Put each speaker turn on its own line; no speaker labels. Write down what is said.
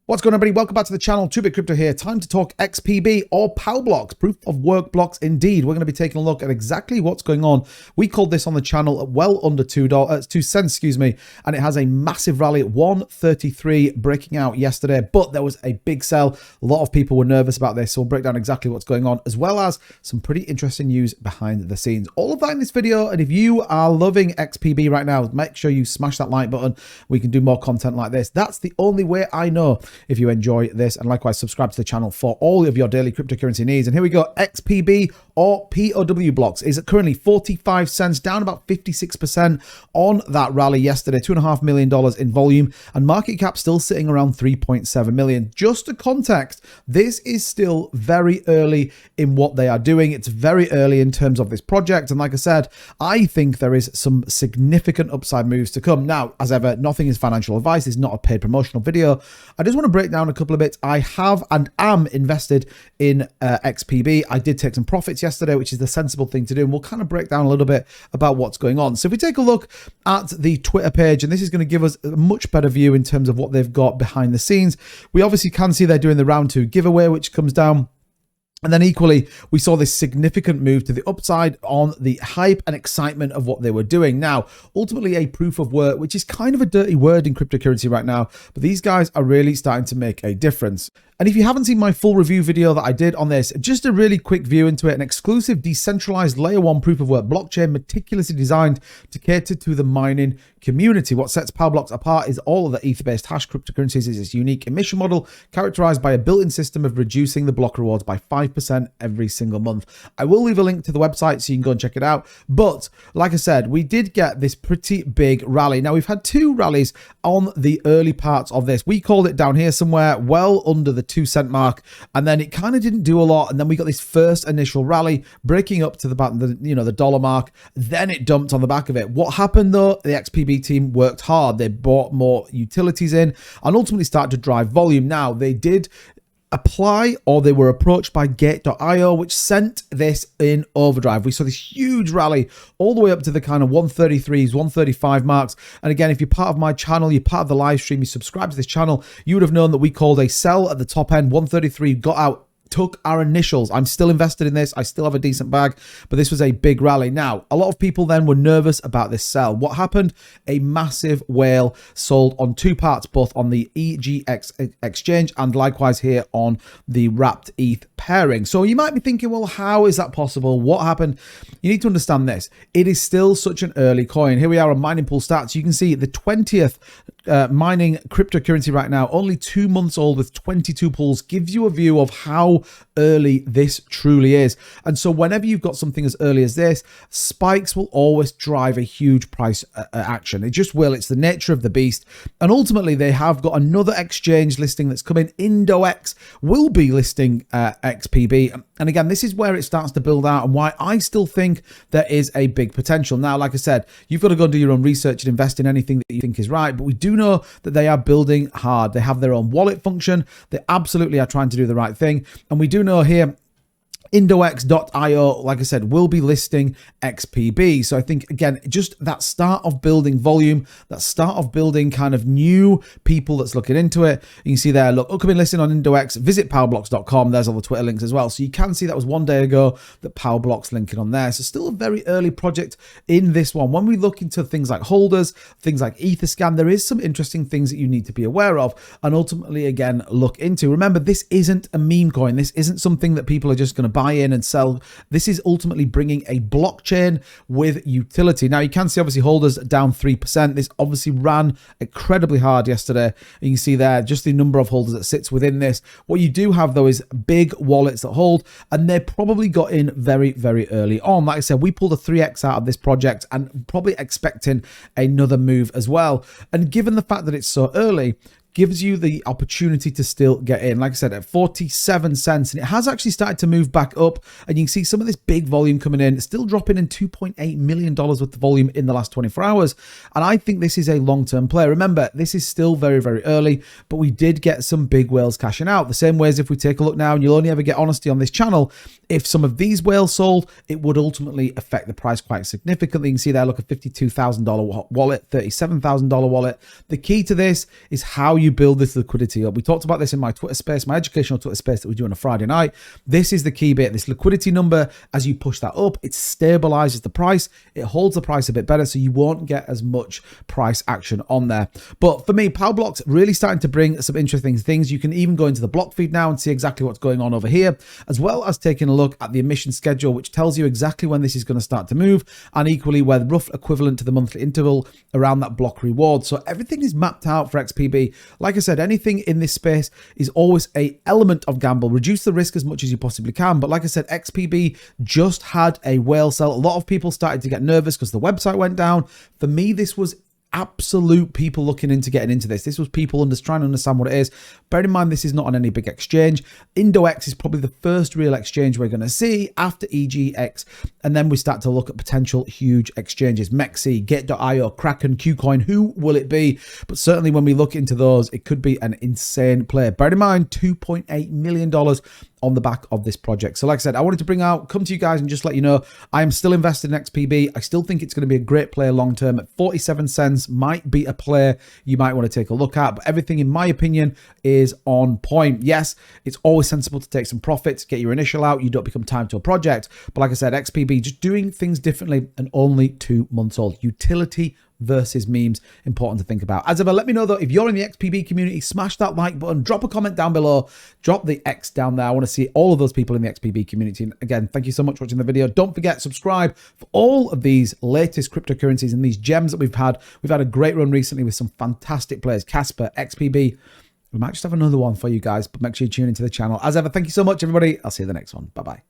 What's going on, everybody? Welcome back to the channel. 2Bit Crypto here. Time to talk XPB or Powblocks, proof of work blocks indeed. We're going to be taking a look at exactly what's going on. We called this on the channel at well under 2 cents, and it has a massive rally at 133 breaking out yesterday, but there was a big sell. A lot of people were nervous about this, so we'll break down exactly what's going on, as well as some pretty interesting news behind the scenes. All of that in this video, and if you are loving XPB right now, make sure you smash that like button. We can do more content like this. That's the only way I know if you enjoy this, and likewise subscribe to the channel for all of your daily cryptocurrency needs. And here we go. XPB or Powblocks is currently 45 cents, down about 56% on that rally yesterday. $2.5 million in volume, and market cap still sitting around 3.7 million. Just to context, this is still very early in what they are doing. It's very early in terms of this project, and like I said, I think there is some significant upside moves to come. Now, as ever, nothing is financial advice. It's not a paid promotional video. I just want to break down a couple of bits. I have and am invested in XPB. I did take some profits yesterday, which is the sensible thing to do, and we'll kind of break down a little bit about what's going on. So if we take a look at the Twitter page, and this is going to give us a much better view in terms of what they've got behind the scenes. We obviously can see they're doing the round 2 giveaway, which comes down. And then equally, we saw this significant move to the upside on the hype and excitement of what they were doing. Now, ultimately a proof of work, which is kind of a dirty word in cryptocurrency right now, but these guys are really starting to make a difference. And if you haven't seen my full review video that I did on this, just a really quick view into it, an exclusive decentralized layer 1 proof of work blockchain meticulously designed to cater to the mining community. What sets Powblocks apart is all of the ether-based hash cryptocurrencies is its unique emission model, characterized by a built-in system of reducing the block rewards by 5% every single month. I will leave a link to the website so you can go and check it out. But like I said, we did get this pretty big rally. Now, we've had 2 rallies on the early parts of this. We called it down here somewhere well under the 2 cent mark, and then it kind of didn't do a lot, and then we got this first initial rally breaking up to the dollar mark. Then it dumped on the back of it. What happened though? The XPB team worked hard. They bought more utilities in and ultimately started to drive volume. Now, they did apply, or they were approached by Gate.io, which sent this in overdrive. We saw this huge rally all the way up to the kind of 133s, 135 marks. And again, if you're part of my channel, you're part of the live stream, you subscribe to this channel, you would have known that we called a sell at the top end. 133 got out, took our initials. I'm still invested in this. I still have a decent bag, but this was a big rally. Now, a lot of people then were nervous about this sell. What happened? A massive whale sold on 2 parts, both on the EGX exchange and likewise here on the wrapped ETH pairing. So you might be thinking, well, how is that possible? What happened? You need to understand this. It is still such an early coin. Here we are on mining pool stats. You can see the 20th mining cryptocurrency right now, only 2 months old with 22 pools, gives you a view of how early this truly is. And so whenever you've got something as early as this, spikes will always drive a huge price action. It just will. It's the nature of the beast. And ultimately, they have got another exchange listing that's coming. IndoX will be listing XPB. And again, this is where it starts to build out and why I still think there is a big potential. Now, like I said, you've got to go and do your own research and invest in anything that you think is right. But we do know that they are building hard. They have their own wallet function. They absolutely are trying to do the right thing. And we do know here, Indox.io, like I said, will be listing XPB. So I think, again, just that start of building volume, that start of building kind of new people that's looking into it. You can see there, look, upcoming listing on Indox, visit powblocks.com. There's all the Twitter links as well. So you can see that was 1 day ago that Powblocks linking on there. So still a very early project in this one. When we look into things like holders, things like Etherscan, there is some interesting things that you need to be aware of and ultimately, again, look into. Remember, this isn't a meme coin. This isn't something that people are just going to buy in and sell. This is ultimately bringing a blockchain with utility. Now, you can see obviously holders down 3%. This obviously ran incredibly hard yesterday. You can see there just the number of holders that sits within this. What you do have though is big wallets that hold, and they probably got in very, very early on. Like I said, we pulled a 3x out of this project and probably expecting another move as well. And given the fact that it's so early, gives you the opportunity to still get in. Like I said, at 47 cents, and it has actually started to move back up, and you can see some of this big volume coming in. It's still dropping in $2.8 million worth of volume in the last 24 hours, and I think this is a long-term play. Remember, this is still very, very early, but we did get some big whales cashing out. The same way as if we take a look now, and you'll only ever get honesty on this channel, if some of these whales sold, it would ultimately affect the price quite significantly. You can see there, look, a $52,000 wallet, $37,000 wallet. The key to this is how you build this liquidity up. We talked about this in my Twitter space, my educational Twitter space that we do on a Friday night. This is the key bit. This liquidity number, as you push that up, it stabilizes the price. It holds the price a bit better, so you won't get as much price action on there. But for me, Powblocks really starting to bring some interesting things. You can even go into the block feed now and see exactly what's going on over here, as well as taking a look at the emission schedule, which tells you exactly when this is going to start to move, and equally where the rough equivalent to the monthly interval around that block reward. So everything is mapped out for XPB. Like I said, anything in this space is always a element of gamble. Reduce the risk as much as you possibly can. But like I said, XPB just had a whale sell. A lot of people started to get nervous because the website went down. For me, this was absolute people looking into getting into this. This was people trying to understand what it is. Bear in mind, this is not on any big exchange. IndoX is probably the first real exchange we're going to see after EGX, and then we start to look at potential huge exchanges. Mexi, Gate.io, Kraken, KuCoin. Who will it be? But certainly when we look into those, it could be an insane play. Bear in mind, $2.8 million on the back of this project. So like I said, I wanted to come to you guys and just let you know I am still invested in XPB. I still think it's going to be a great play long term. At 47 cents might be a play you might want to take a look at, but everything in my opinion is on point. Yes, it's always sensible to take some profits, get your initial out, you don't become tied to a project. But like I said, XPB just doing things differently and only 2 months old. Utility versus memes, important to think about. As ever, let me know though, if you're in the XPB community, smash that like button, drop a comment down below, drop the X down there. I want to see all of those people in the XPB community. And again, thank you so much for watching the video. Don't forget, subscribe for all of these latest cryptocurrencies and these gems that we've had. We've had a great run recently with some fantastic players, Casper, XPB. We might just have another one for you guys, but make sure you tune into the channel. As ever, thank you so much, everybody. I'll see you in the next one. Bye-bye.